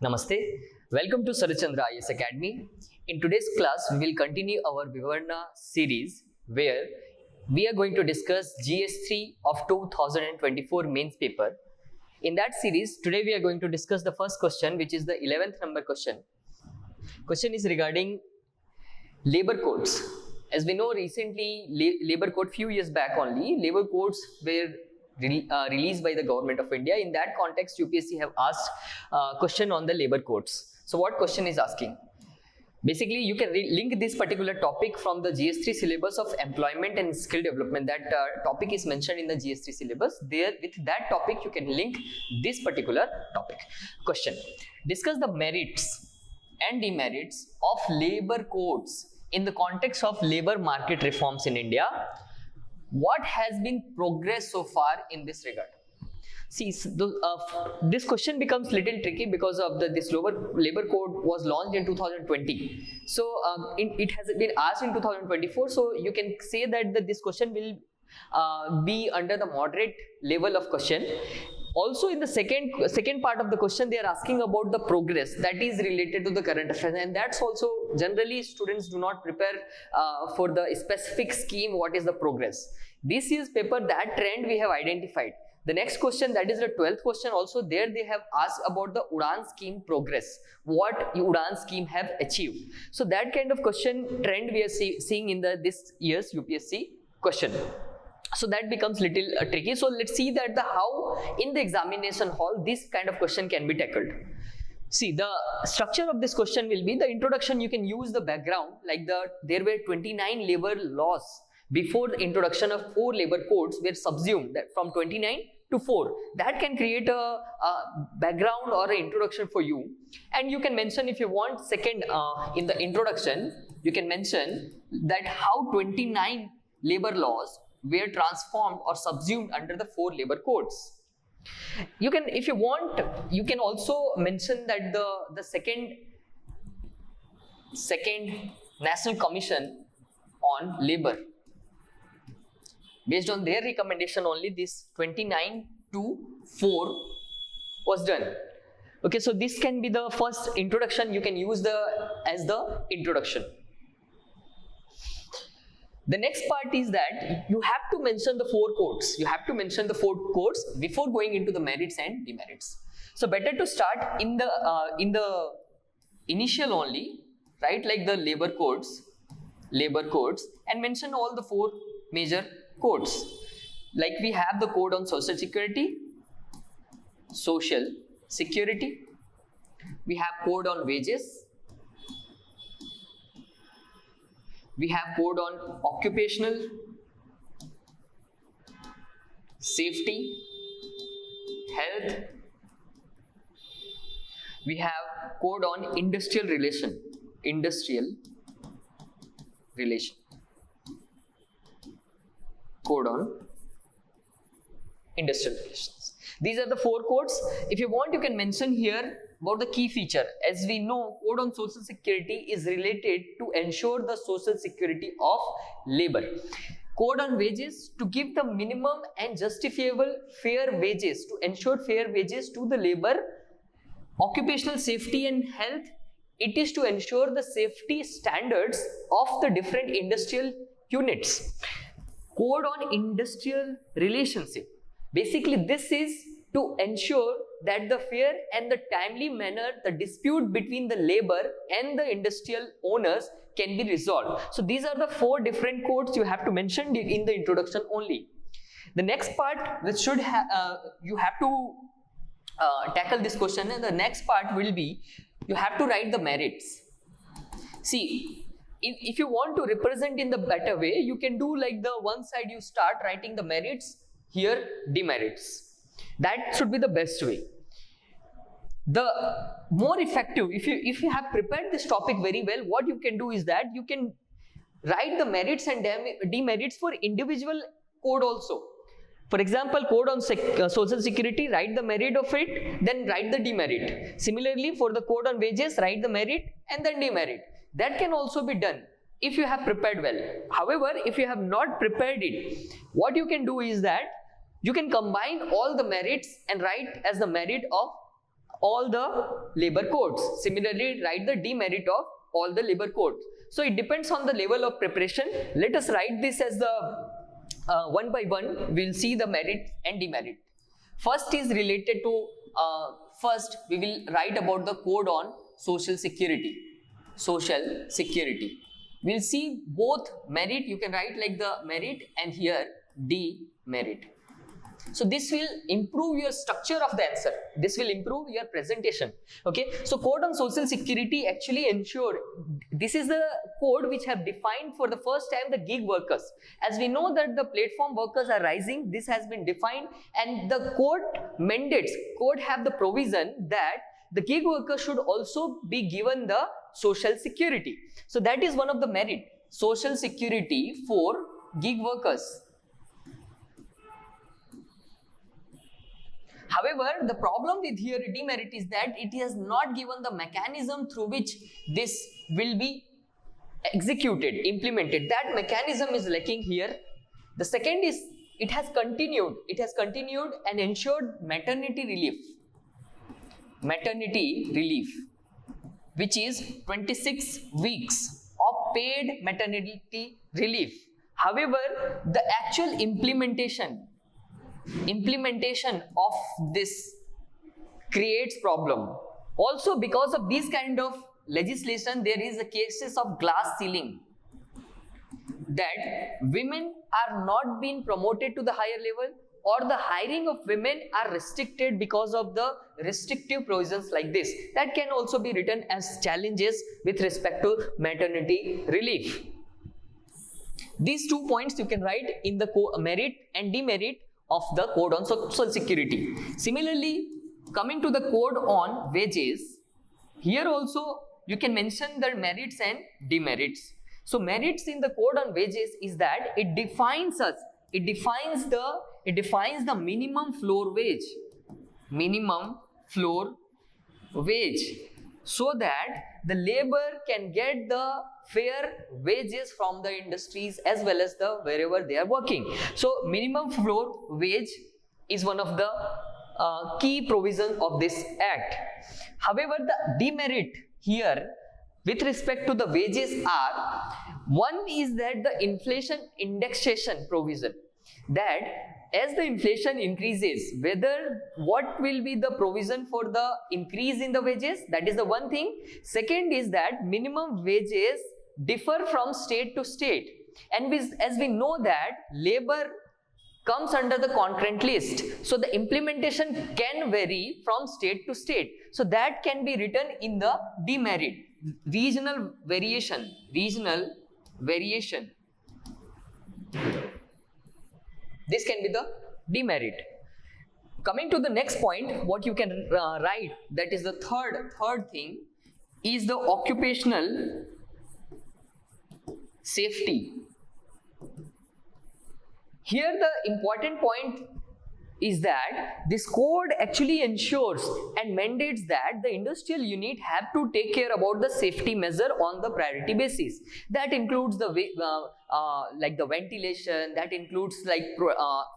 Namaste. Welcome to Sarat Chandra IAS Academy. In today's class, we will continue our VIVARANA series where we are going to discuss GS3 of 2024 mains paper. In that series, today we are going to discuss the first question, which is the 11th number question. Question is regarding labor codes. As we know, recently labor code, few years back only, labor codes were released by the government of India. In that context, UPSC have asked question on the labor codes. So what question is asking? Basically, you can link this particular topic from the GS3 syllabus of employment and skill development. That topic is mentioned in the GS3 syllabus. There, with that topic, you can link this particular topic. Question: discuss the merits and demerits of labor codes in the context of labor market reforms in India. What has been progress so far in this regard? See, this question becomes little tricky because of this labor code was launched in 2020. So it has been asked in 2024. So you can say that this question will be under the moderate level of question. Also, in the second part of the question, they are asking about the progress that is related to the current affairs, and that's also generally students do not prepare for the specific scheme. What is the progress? This is paper, that trend we have identified. The next question, that is the 12th question, also there they have asked about the UDAN scheme progress, what UDAN scheme have achieved. So that kind of question trend we are seeing in this year's UPSC question. So that becomes little tricky. So let's see that how in the examination hall this kind of question can be tackled. See, the structure of this question will be the introduction. You can use the background, like there were 29 labor laws before the introduction of 4 labor codes were subsumed, that from 29 to 4. That can create a background or an introduction for you. And you can mention, if you want, second in the introduction, you can mention that how 29 labor laws were transformed or subsumed under the 4 labor codes. You can, if you want, you can also mention that the second National Commission on Labor, based on their recommendation only, this 29 to 4 was done. Okay, so this can be the first introduction. You can use as the introduction. The next part is that you have to mention the 4 codes. You have to mention the 4 codes before going into the merits and demerits. So better to start in the initial only, right? Like the labor codes, and mention all the 4 major codes. Like we have the code on social security, we have code on wages, we have code on occupational safety, health, we have code on industrial relation, code on industrial relations. These are the 4 codes. If you want, you can mention here about the key feature. As we know, code on social security is related to ensure the social security of labor. Code on wages, to give the minimum and justifiable fair wages, to ensure fair wages to the labor. Occupational safety and health, it is to ensure the safety standards of the different industrial units. Code on industrial relationship, basically this is to ensure that the fair and the timely manner the dispute between the labor and the industrial owners can be resolved. So these are the 4 different codes you have to mention in the introduction only. The next part which should you have to tackle this question, and the next part will be you have to write the merits. See, if you want to represent in the better way, you can do like the one side you start writing the merits, here demerits. That should be the best way. The more effective, if you have prepared this topic very well, what you can do is that you can write the merits and demerits for individual code also. For example, code on social security, write the merit of it, then write the demerit. Similarly, for the code on wages, write the merit and then demerit. That can also be done if you have prepared well. However, if you have not prepared it, what you can do is that you can combine all the merits and write as the merit of all the labor codes. Similarly, write the demerit of all the labor codes. So it depends on the level of preparation. Let us write this as the one by one. We'll see the merit and demerit. First is related to, first we will write about the code on social security. Social security. We'll see both merit, you can write like the merit, and here demerit. So this will improve your structure of the answer. This will improve your presentation. Okay. So code on social security actually ensured, this is the code which have defined for the first time the gig workers. As we know that the platform workers are rising, this has been defined, and the code mandates, code have the provision that the gig worker should also be given the social security. So that is one of the merit, social security for gig workers. However, the problem with here demerit is that it has not given the mechanism through which this will be executed, implemented. That mechanism is lacking here. The second is it has continued and ensured maternity relief, which is 26 weeks of paid maternity relief. However, the actual implementation of this creates problem. Also, because of this kind of legislation, there is a cases of glass ceiling, that women are not being promoted to the higher level, or the hiring of women are restricted because of the restrictive provisions like this. That can also be written as challenges with respect to maternity relief. These 2 points you can write in the merit and demerit of the code on social security. Similarly, coming to the code on wages, here also you can mention the merits and demerits. So merits in the code on wages is that it defines the minimum floor wage, so that the labor can get the fair wages from the industries as well as the wherever they are working. So minimum floor wage is one of the key provisions of this act. However, the demerit here with respect to the wages are, one is that the inflation indexation provision, that as the inflation increases, what will be the provision for the increase in the wages, that is the one thing. Second is that minimum wages differ from state to state, and as we know that labor comes under the concurrent list, so the implementation can vary from state to state. So that can be written in the demerit, regional variation. This can be the demerit. Coming to the next point, what you can write, that is the third thing, is the occupational safety. Here the important point is that this code actually ensures and mandates that the industrial unit have to take care about the safety measure on the priority basis. That includes the like the ventilation, that includes like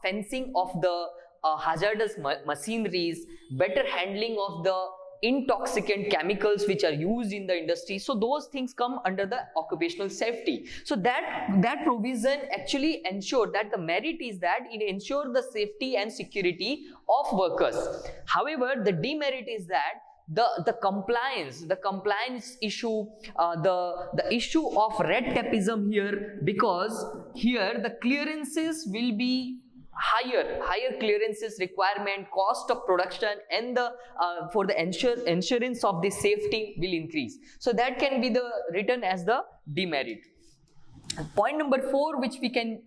fencing of the hazardous machineries, better handling of the intoxicant chemicals which are used in the industry. So those things come under the occupational safety. So that provision actually ensure that the merit is that it ensures the safety and security of workers. However, the demerit is that the compliance issue, the issue of red tapeism here, because here the clearances will be higher clearances requirement, cost of production, and the for the insurance of the safety will increase. So that can be the written as the demerit. Point number 4, which we can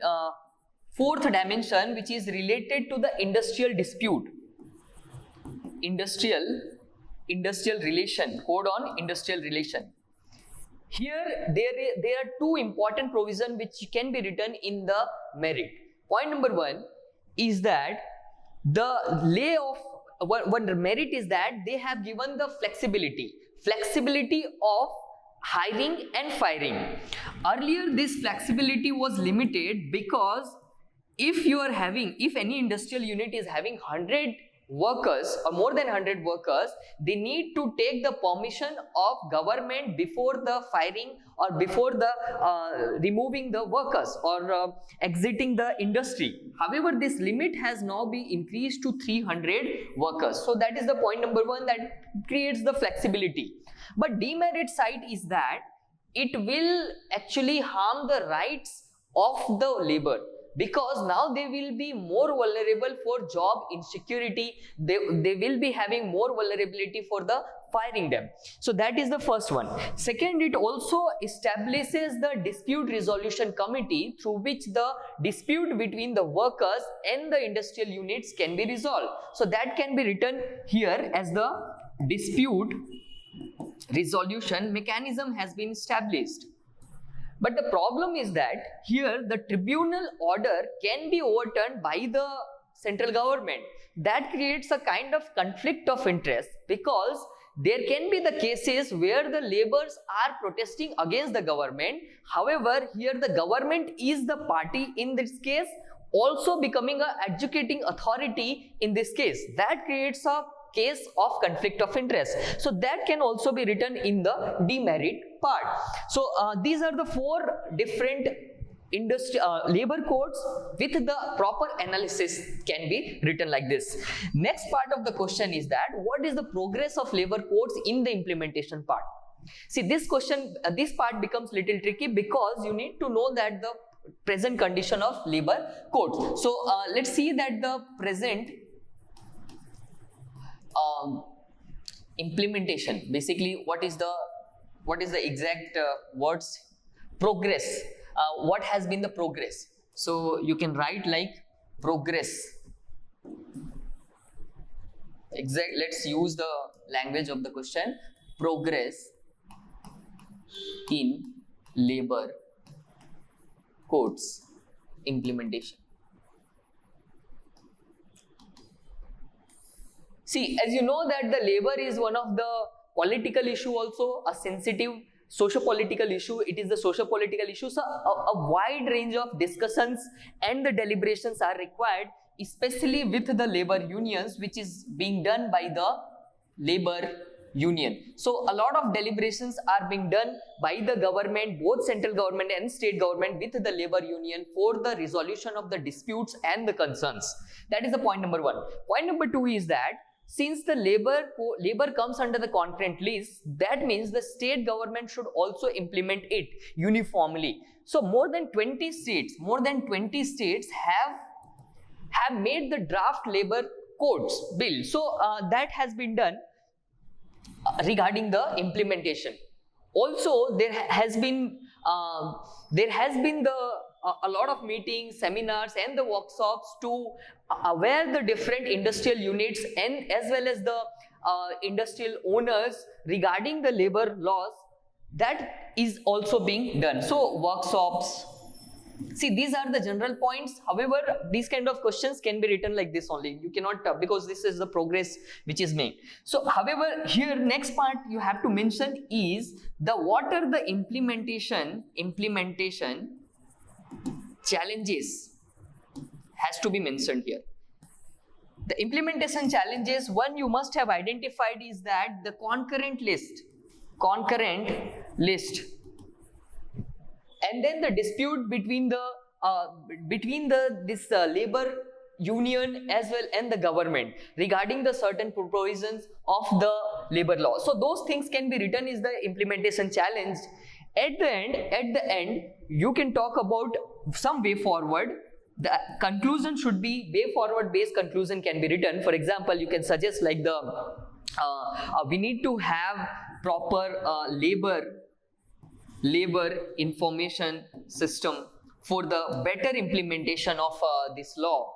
fourth dimension, which is related to the industrial dispute, industrial relation, code on industrial relation. Here there are 2 important provisions which can be written in the merit. Point number 1 is that the lay of what the merit is that they have given the flexibility of hiring and firing. Earlier this flexibility was limited, because if any industrial unit is having 100 workers or more than 100 workers, they need to take the permission of government before the firing or before the removing the workers or exiting the industry. However, this limit has now been increased to 300 workers. So that is the point number one, that creates the flexibility. But demerit side is that it will actually harm the rights of the labor, because now they will be more vulnerable for job insecurity. They will be having more vulnerability for the firing them. So that is the first one. Second, it also establishes the dispute resolution committee through which the dispute between the workers and the industrial units can be resolved. So that can be written here as the dispute resolution mechanism has been established. But the problem is that here the tribunal order can be overturned by the central government. That creates a kind of conflict of interest, because there can be the cases where the laborers are protesting against the government. However, here the government is the party in this case, also becoming a adjudicating authority in this case. That creates a case of conflict of interest. So that can also be written in the demerit part. So these are the four different labor codes with the proper analysis can be written like this. Next part of the question is that what is the progress of labor codes in the implementation part? See, this question, this part becomes little tricky, because you need to know that the present condition of labor codes. So let's see that the present implementation, basically what is the exact words? Progress. What has been the progress? So you can write like progress. Let's use the language of the question. Progress in labor codes implementation. See, as you know that the labor is one of the political issue, also a sensitive socio-political issue. It is the socio-political issue. So a wide range of discussions and the deliberations are required, especially with the labor unions, which is being done by the labor union. So a lot of deliberations are being done by the government, both central government and state government, with the labor union for the resolution of the disputes and the concerns. That is the point number one. Point number two is that since the labor comes under the concurrent list, that means the state government should also implement it uniformly. So more than 20 states have made the draft labor codes bill. So that has been done regarding the implementation. Also, there has been a lot of meetings, seminars and the workshops to aware the different industrial units and as well as the industrial owners regarding the labor laws. That is also being done. So workshops. See, these are the general points. However, these kind of questions can be written like this only. You cannot, because this is the progress which is made. So, however, here next part you have to mention is what are the implementation challenges has to be mentioned here. The implementation challenges, one you must have identified is that the concurrent list, and then the dispute between this labor union as well and the government regarding the certain provisions of the labor law. So those things can be written is the implementation challenge. At the end, you can talk about some way forward. The conclusion should be way forward based conclusion can be written. For example, you can suggest like we need to have proper labor information system for the better implementation of this law.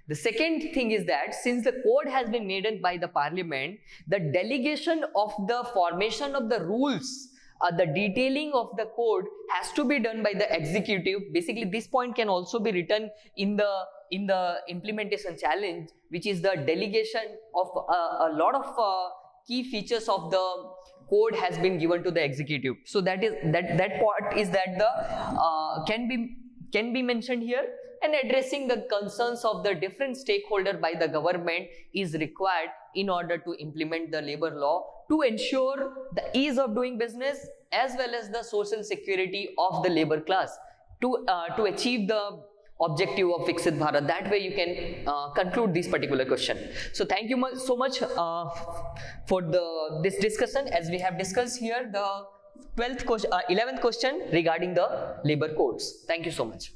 The second thing is that since the code has been made by the parliament, the delegation of the formation of the rules, the detailing of the code has to be done by the executive. Basically, this point can also be written in the implementation challenge, which is the delegation of a lot of key features of the code has been given to the executive. So that part is that the can be mentioned here. and addressing the concerns of the different stakeholders by the government is required in order to implement the labor law to ensure the ease of doing business as well as the social security of the labor class to achieve the objective of Viksit Bharat. That way you can conclude this particular question. So thank you so much for this discussion, as we have discussed here the 11th question regarding the labor codes. Thank you so much.